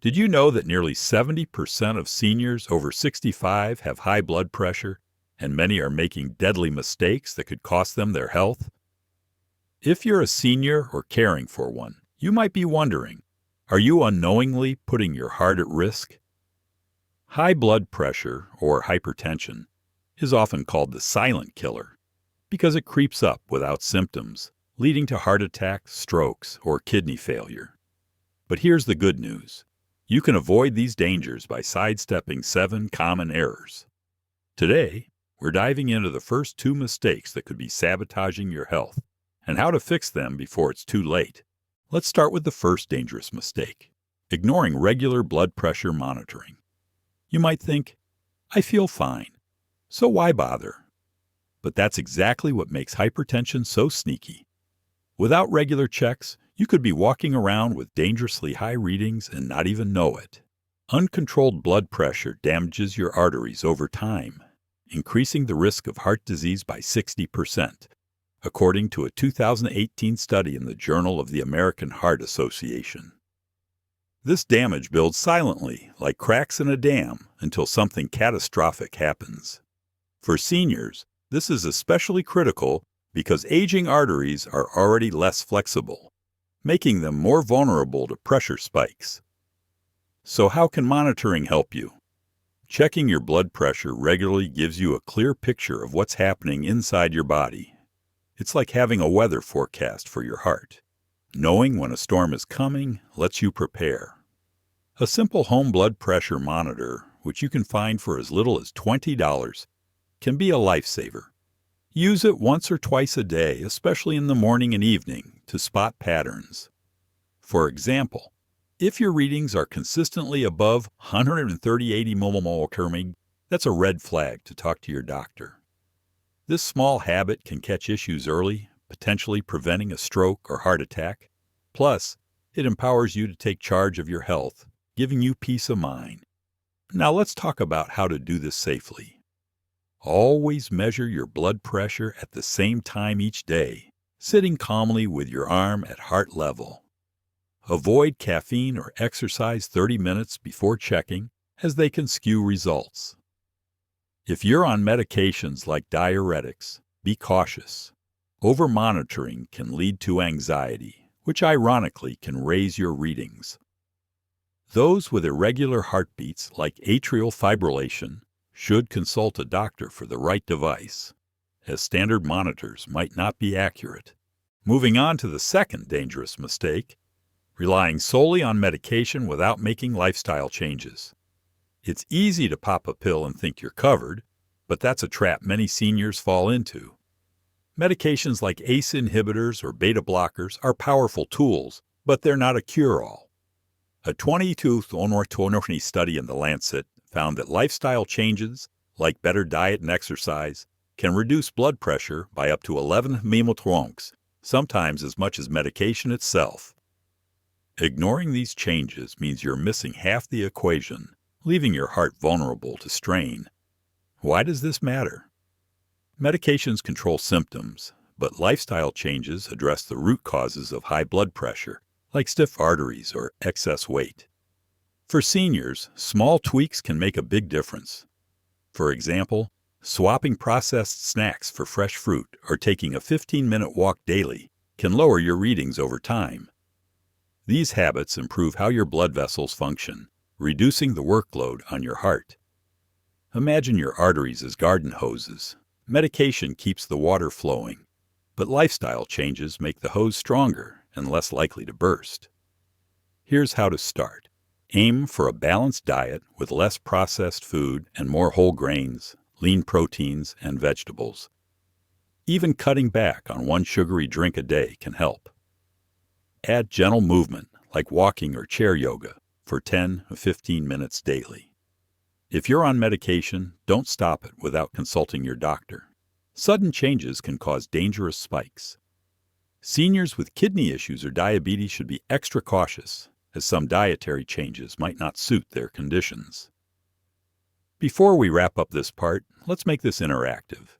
Did you know that nearly 70% of seniors over 65 have high blood pressure, and many are making deadly mistakes that could cost them their health? If you're a senior or caring for one, you might be wondering, are you unknowingly putting your heart at risk? High blood pressure, or hypertension, is often called the silent killer because it creeps up without symptoms, leading to heart attacks, strokes, or kidney failure. But here's the good news. You can avoid these dangers by sidestepping 7 common errors. Today, we're diving into the first 2 mistakes that could be sabotaging your health and how to fix them before it's too late. Let's start with the first dangerous mistake, ignoring regular blood pressure monitoring. You might think, I feel fine, so why bother? But that's exactly what makes hypertension so sneaky. Without regular checks, you could be walking around with dangerously high readings and not even know it. Uncontrolled blood pressure damages your arteries over time, increasing the risk of heart disease by 60%, according to a 2018 study in the Journal of the American Heart Association. This damage builds silently, like cracks in a dam, until something catastrophic happens. For seniors, this is especially critical because aging arteries are already less flexible, making them more vulnerable to pressure spikes. So how can monitoring help you? Checking your blood pressure regularly gives you a clear picture of what's happening inside your body. It's like having a weather forecast for your heart. Knowing when a storm is coming lets you prepare. A simple home blood pressure monitor, which you can find for as little as $20, can be a lifesaver. Use it once or twice a day, especially in the morning and evening, to spot patterns. For example, if your readings are consistently above 130/80 mmol per mg, that's a red flag to talk to your doctor. This small habit can catch issues early, potentially preventing a stroke or heart attack. Plus, it empowers you to take charge of your health, giving you peace of mind. Now let's talk about how to do this safely. Always measure your blood pressure at the same time each day, sitting calmly with your arm at heart level. Avoid caffeine or exercise 30 minutes before checking, as they can skew results. If you're on medications like diuretics, be cautious. Over-monitoring can lead to anxiety, which ironically can raise your readings. Those with irregular heartbeats like atrial fibrillation should consult a doctor for the right device, as standard monitors might not be accurate. Moving on to the second dangerous mistake, relying solely on medication without making lifestyle changes. It's easy to pop a pill and think you're covered, but that's a trap many seniors fall into. Medications like ACE inhibitors or beta blockers are powerful tools, but they're not a cure-all. A 2020 study in The Lancet found that lifestyle changes, like better diet and exercise, can reduce blood pressure by up to 11 mmol, sometimes as much as medication itself. Ignoring these changes means you're missing half the equation, leaving your heart vulnerable to strain. Why does this matter? Medications control symptoms, but lifestyle changes address the root causes of high blood pressure, like stiff arteries or excess weight. For seniors, small tweaks can make a big difference. For example, swapping processed snacks for fresh fruit or taking a 15-minute walk daily can lower your readings over time. These habits improve how your blood vessels function, reducing the workload on your heart. Imagine your arteries as garden hoses. Medication keeps the water flowing, but lifestyle changes make the hose stronger and less likely to burst. Here's how to start. Aim for a balanced diet with less processed food and more whole grains, lean proteins, and vegetables. Even cutting back on one sugary drink a day can help. Add gentle movement, like walking or chair yoga, for 10 to 15 minutes daily. If you're on medication, don't stop it without consulting your doctor. Sudden changes can cause dangerous spikes. Seniors with kidney issues or diabetes should be extra cautious, as some dietary changes might not suit their conditions. Before we wrap up this part, let's make this interactive.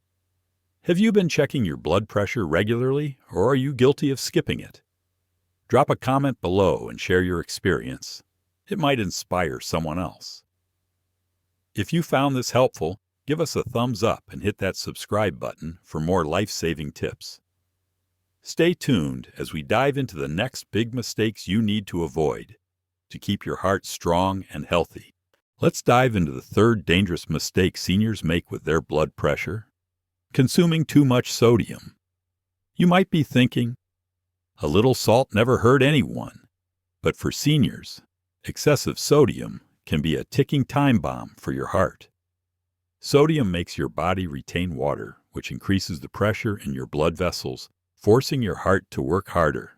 Have you been checking your blood pressure regularly, or are you guilty of skipping it? Drop a comment below and share your experience. it might inspire someone else. If you found this helpful, give us a thumbs up and hit that subscribe button for more life-saving tips. Stay tuned as we dive into the next big mistakes you need to avoid to keep your heart strong and healthy. Let's dive into the third dangerous mistake seniors make with their blood pressure: consuming too much sodium. You might be thinking, a little salt never hurt anyone. But for seniors, excessive sodium can be a ticking time bomb for your heart. Sodium makes your body retain water, which increases the pressure in your blood vessels, forcing your heart to work harder.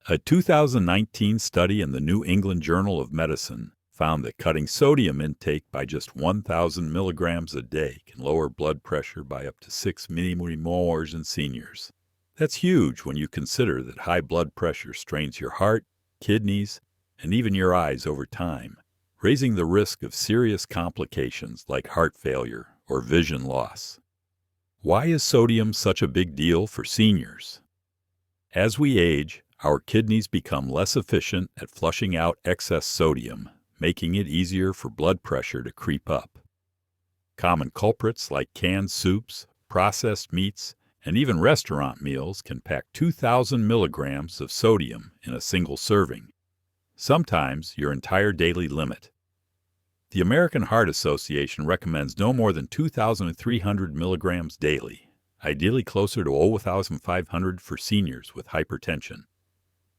A 2019 study in the New England Journal of Medicine found that cutting sodium intake by just 1,000 milligrams a day can lower blood pressure by up to 6 millimoles in seniors. That's huge when you consider that high blood pressure strains your heart, kidneys, and even your eyes over time, raising the risk of serious complications like heart failure or vision loss. Why is sodium such a big deal for seniors? As we age, our kidneys become less efficient at flushing out excess sodium, making it easier for blood pressure to creep up. Common culprits like canned soups, processed meats, and even restaurant meals can pack 2,000 milligrams of sodium in a single serving, sometimes your entire daily limit. The American Heart Association recommends no more than 2,300 milligrams daily, ideally closer to 0,500 for seniors with hypertension.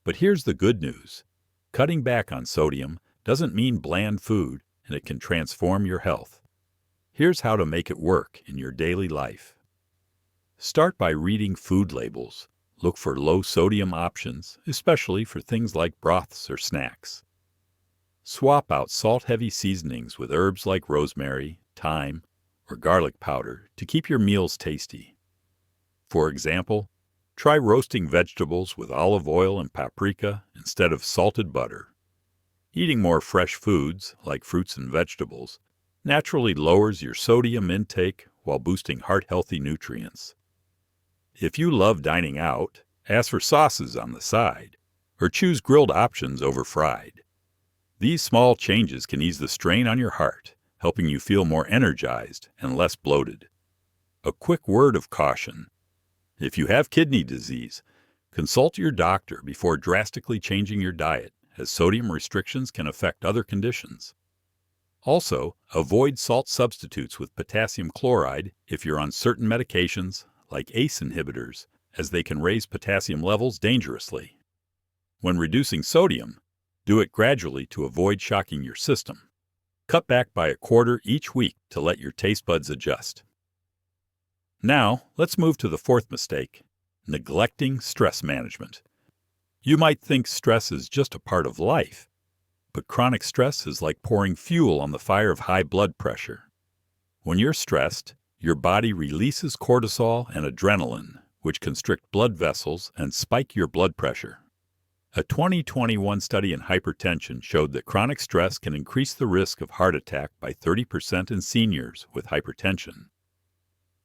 But here's the good news. Cutting back on sodium doesn't mean bland food, and it can transform your health. Here's how to make it work in your daily life. Start by reading food labels. Look for low-sodium options, especially for things like broths or snacks. Swap out salt-heavy seasonings with herbs like rosemary, thyme, or garlic powder to keep your meals tasty. For example, try roasting vegetables with olive oil and paprika instead of salted butter. Eating more fresh foods, like fruits and vegetables, naturally lowers your sodium intake while boosting heart-healthy nutrients. If you love dining out, ask for sauces on the side, or choose grilled options over fried. These small changes can ease the strain on your heart, helping you feel more energized and less bloated. A quick word of caution. If you have kidney disease, consult your doctor before drastically changing your diet, as sodium restrictions can affect other conditions. Also, avoid salt substitutes with potassium chloride if you're on certain medications, like ACE inhibitors, as they can raise potassium levels dangerously. When reducing sodium, do it gradually to avoid shocking your system. Cut back by a quarter each week to let your taste buds adjust. Now, let's move to the fourth mistake: neglecting stress management. You might think stress is just a part of life, but chronic stress is like pouring fuel on the fire of high blood pressure. When you're stressed, your body releases cortisol and adrenaline, which constrict blood vessels and spike your blood pressure. A 2021 study in hypertension showed that chronic stress can increase the risk of heart attack by 30% in seniors with hypertension.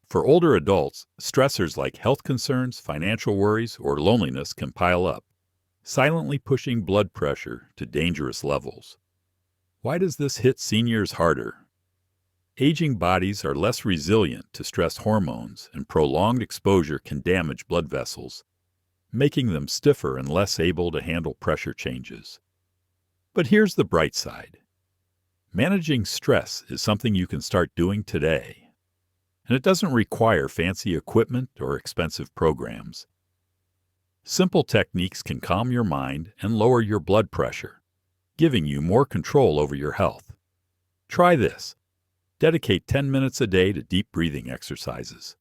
For older adults, stressors like health concerns, financial worries, or loneliness can pile up, silently pushing blood pressure to dangerous levels. Why does this hit seniors harder? Aging bodies are less resilient to stress hormones, and prolonged exposure can damage blood vessels, making them stiffer and less able to handle pressure changes. But here's the bright side. Managing stress is something you can start doing today, and it doesn't require fancy equipment or expensive programs. Simple techniques can calm your mind and lower your blood pressure, giving you more control over your health. Try this. Dedicate 10 minutes a day to deep breathing exercises.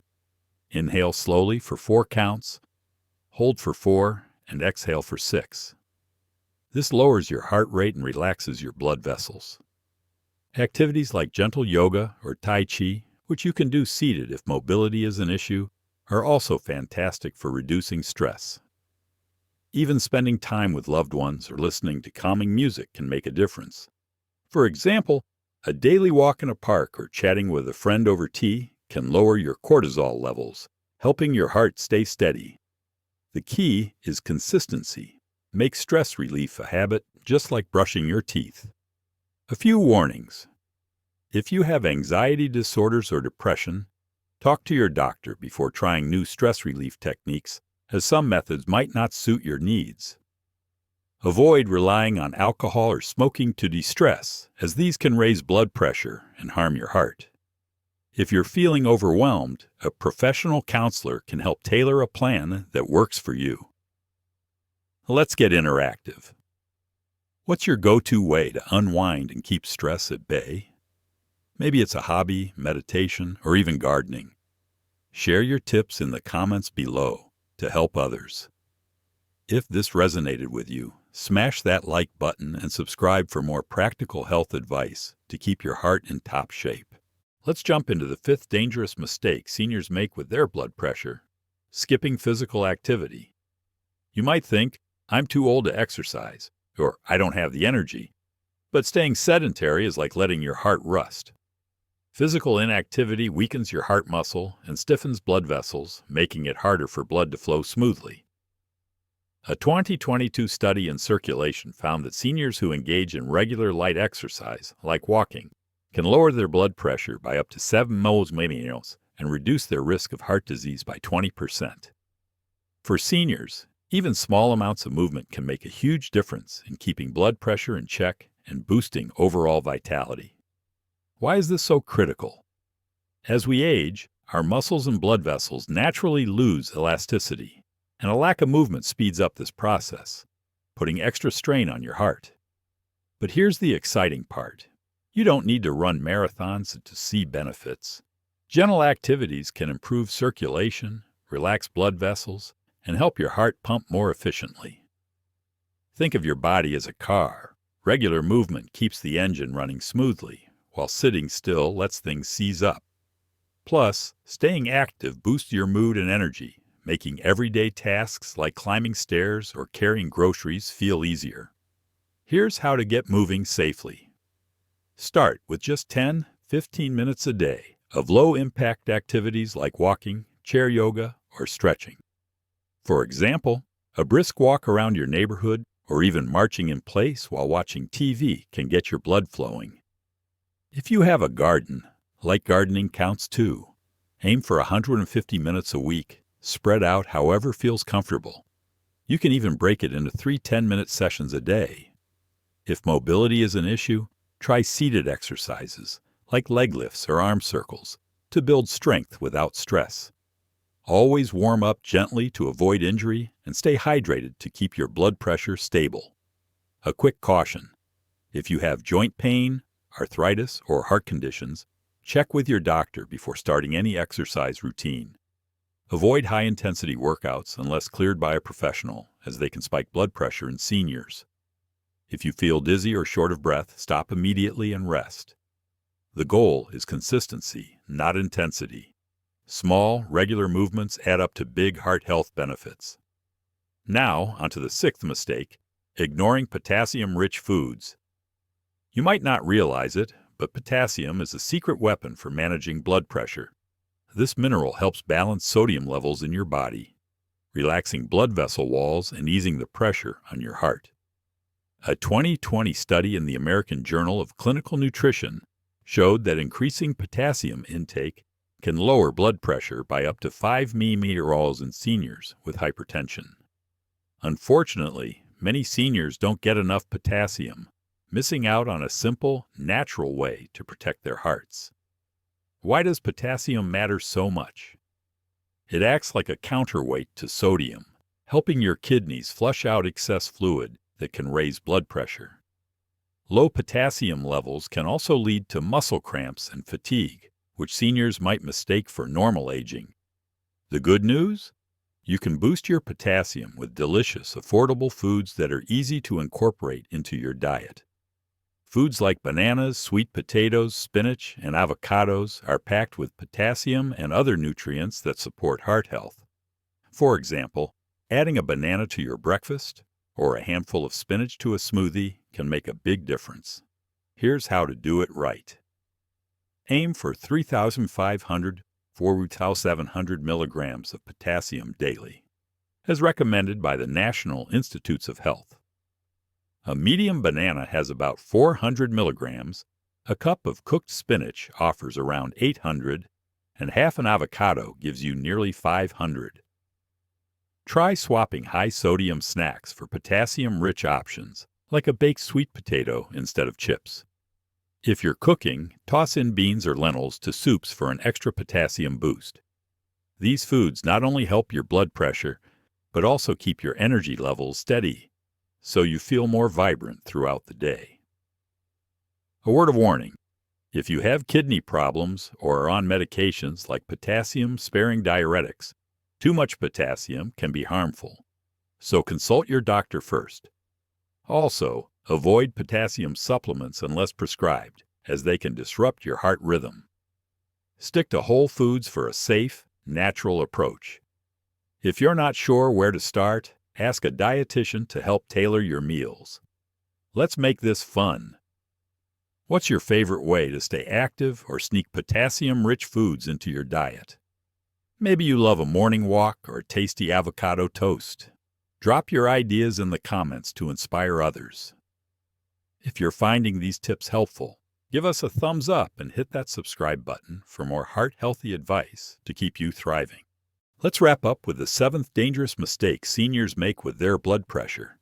Inhale slowly for 4 counts, hold for 4, and exhale for 6. This lowers your heart rate and relaxes your blood vessels. Activities like gentle yoga or Tai Chi, which you can do seated if mobility is an issue, are also fantastic for reducing stress. Even spending time with loved ones or listening to calming music can make a difference. For example, a daily walk in a park or chatting with a friend over tea can lower your cortisol levels, helping your heart stay steady. The key is consistency. Make stress relief a habit, just like brushing your teeth. A few warnings. If you have anxiety disorders or depression, talk to your doctor before trying new stress relief techniques, as some methods might not suit your needs. Avoid relying on alcohol or smoking to de-stress, as these can raise blood pressure and harm your heart. If you're feeling overwhelmed, a professional counselor can help tailor a plan that works for you. Let's get interactive. What's your go-to way to unwind and keep stress at bay? Maybe it's a hobby, meditation, or even gardening. Share your tips in the comments below to help others. If this resonated with you, smash that like button and subscribe for more practical health advice to keep your heart in top shape. Let's jump into the fifth dangerous mistake seniors make with their blood pressure: skipping physical activity. You might think, I'm too old to exercise, or I don't have the energy. But staying sedentary is like letting your heart rust. Physical inactivity weakens your heart muscle and stiffens blood vessels, making it harder for blood to flow smoothly. A 2022 study in Circulation found that seniors who engage in regular light exercise, like walking, can lower their blood pressure by up to 7 mmHg and reduce their risk of heart disease by 20%. For seniors, even small amounts of movement can make a huge difference in keeping blood pressure in check and boosting overall vitality. Why is this so critical? As we age, our muscles and blood vessels naturally lose elasticity, and a lack of movement speeds up this process, putting extra strain on your heart. But here's the exciting part. You don't need to run marathons to see benefits. Gentle activities can improve circulation, relax blood vessels, and help your heart pump more efficiently. Think of your body as a car. Regular movement keeps the engine running smoothly, while sitting still lets things seize up. Plus, staying active boosts your mood and energy, making everyday tasks like climbing stairs or carrying groceries feel easier. Here's how to get moving safely. Start with just 10-15 minutes a day of low-impact activities like walking, chair yoga, or stretching. For example, a brisk walk around your neighborhood or even marching in place while watching TV can get your blood flowing. If you have a garden, light gardening counts too. Aim for 150 minutes a week, spread out however feels comfortable. You can even break it into 3 10-minute sessions a day. If mobility is an issue, try seated exercises like leg lifts or arm circles to build strength without stress. Always warm up gently to avoid injury and stay hydrated to keep your blood pressure stable. A quick caution: if you have joint pain, arthritis, or heart conditions, check with your doctor before starting any exercise routine. Avoid high-intensity workouts unless cleared by a professional, as they can spike blood pressure in seniors. If you feel dizzy or short of breath, stop immediately and rest. The goal is consistency, not intensity. Small, regular movements add up to big heart health benefits. Now, onto the sixth mistake: ignoring potassium-rich foods. You might not realize it, but potassium is a secret weapon for managing blood pressure. This mineral helps balance sodium levels in your body, relaxing blood vessel walls and easing the pressure on your heart. A 2020 study in the American Journal of Clinical Nutrition showed that increasing potassium intake can lower blood pressure by up to 5 mmHg in seniors with hypertension. Unfortunately, many seniors don't get enough potassium, missing out on a simple, natural way to protect their hearts. Why does potassium matter so much? It acts like a counterweight to sodium, helping your kidneys flush out excess fluid that can raise blood pressure. Low potassium levels can also lead to muscle cramps and fatigue, which seniors might mistake for normal aging. The good news? You can boost your potassium with delicious, affordable foods that are easy to incorporate into your diet. Foods like bananas, sweet potatoes, spinach, and avocados are packed with potassium and other nutrients that support heart health. For example, adding a banana to your breakfast or a handful of spinach to a smoothie can make a big difference. Here's how to do it right. Aim for 3,500 4,700 milligrams of potassium daily. as recommended by the National Institutes of Health. A medium banana has about 400 milligrams, a cup of cooked spinach offers around 800, and half an avocado gives you nearly 500. Try swapping high-sodium snacks for potassium-rich options, like a baked sweet potato instead of chips. If you're cooking, toss in beans or lentils to soups for an extra potassium boost. These foods not only help your blood pressure, but also keep your energy levels steady, so you feel more vibrant throughout the day. A word of warning: if you have kidney problems or are on medications like potassium-sparing diuretics, too much potassium can be harmful, so consult your doctor first. Also, avoid potassium supplements unless prescribed, as they can disrupt your heart rhythm. Stick to whole foods for a safe, natural approach. If you're not sure where to start, ask a dietitian to help tailor your meals. Let's make this fun. What's your favorite way to stay active or sneak potassium-rich foods into your diet? Maybe you love a morning walk or a tasty avocado toast. Drop your ideas in the comments to inspire others. If you're finding these tips helpful, give us a thumbs up and hit that subscribe button for more heart-healthy advice to keep you thriving. Let's wrap up with the 7th dangerous mistake seniors make with their blood pressure: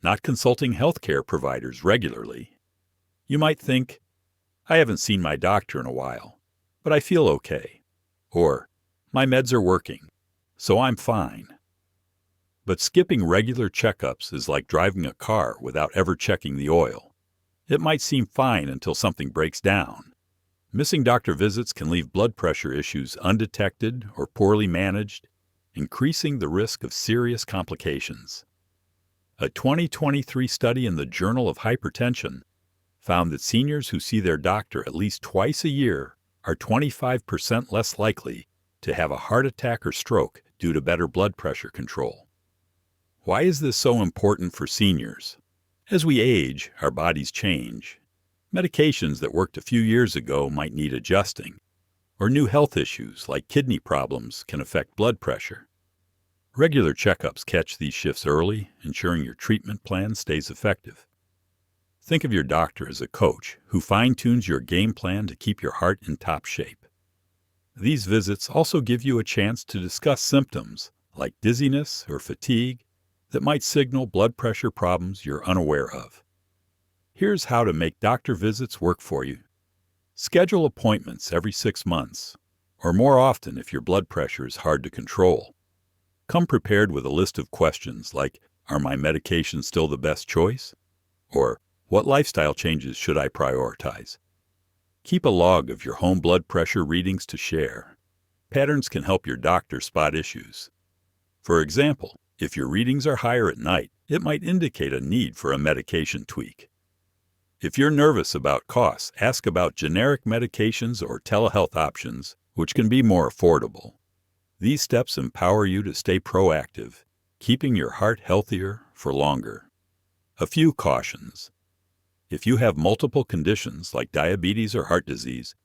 not consulting healthcare providers regularly. You might think, I haven't seen my doctor in a while, but I feel okay. Or, my meds are working, so I'm fine. But skipping regular checkups is like driving a car without ever checking the oil. It might seem fine until something breaks down. Missing doctor visits can leave blood pressure issues undetected or poorly managed, increasing the risk of serious complications. A 2023 study in the Journal of Hypertension found that seniors who see their doctor at least twice a year are 25% less likely to have a heart attack or stroke due to better blood pressure control. Why is this so important for seniors? As we age, our bodies change. Medications that worked a few years ago might need adjusting, or new health issues like kidney problems can affect blood pressure. Regular checkups catch these shifts early, ensuring your treatment plan stays effective. Think of your doctor as a coach who fine-tunes your game plan to keep your heart in top shape. These visits also give you a chance to discuss symptoms like dizziness or fatigue that might signal blood pressure problems you're unaware of. Here's how to make doctor visits work for you. Schedule appointments every 6 months, or more often if your blood pressure is hard to control. Come prepared with a list of questions like, are my medications still the best choice? Or, what lifestyle changes should I prioritize? Keep a log of your home blood pressure readings to share. Patterns can help your doctor spot issues. For example, if your readings are higher at night, it might indicate a need for a medication tweak. If you're nervous about costs, ask about generic medications or telehealth options, which can be more affordable. These steps empower you to stay proactive, keeping your heart healthier for longer. A few cautions. If you have multiple conditions like diabetes or heart disease,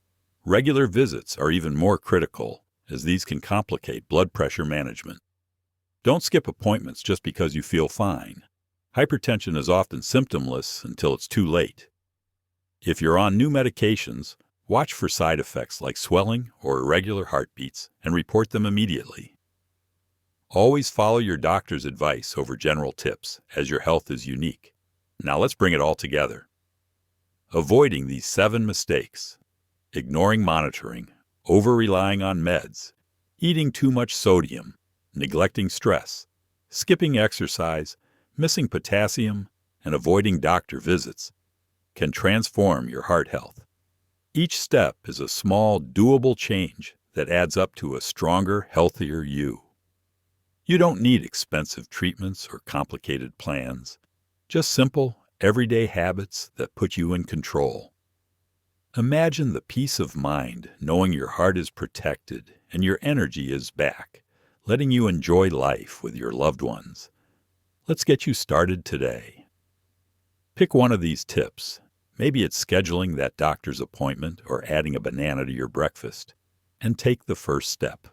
regular visits are even more critical, as these can complicate blood pressure management. Don't skip appointments just because you feel fine. Hypertension is often symptomless until it's too late. If you're on new medications, watch for side effects like swelling or irregular heartbeats and report them immediately. Always follow your doctor's advice over general tips, as your health is unique. Now let's bring it all together. Avoiding these 7 mistakes: ignoring monitoring, over-relying on meds, eating too much sodium, neglecting stress, skipping exercise, missing potassium, and avoiding doctor visits can transform your heart health. Each step is a small, doable change that adds up to a stronger, healthier you. You don't need expensive treatments or complicated plans, just simple, everyday habits that put you in control. Imagine the peace of mind knowing your heart is protected and your energy is back, letting you enjoy life with your loved ones. Let's get you started today. Pick one of these tips. Maybe it's scheduling that doctor's appointment or adding a banana to your breakfast, and take the first step.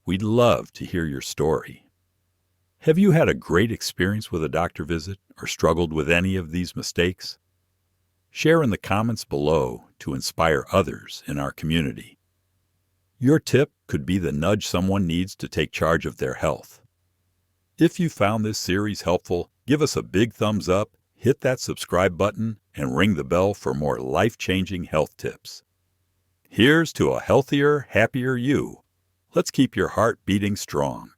We'd love to hear your story. Have you had a great experience with a doctor visit or struggled with any of these mistakes? Share in the comments below to inspire others in our community. Your tip could be the nudge someone needs to take charge of their health. If you found this series helpful, give us a big thumbs up, hit that subscribe button, and ring the bell for more life-changing health tips. Here's to a healthier, happier you. Let's keep your heart beating strong.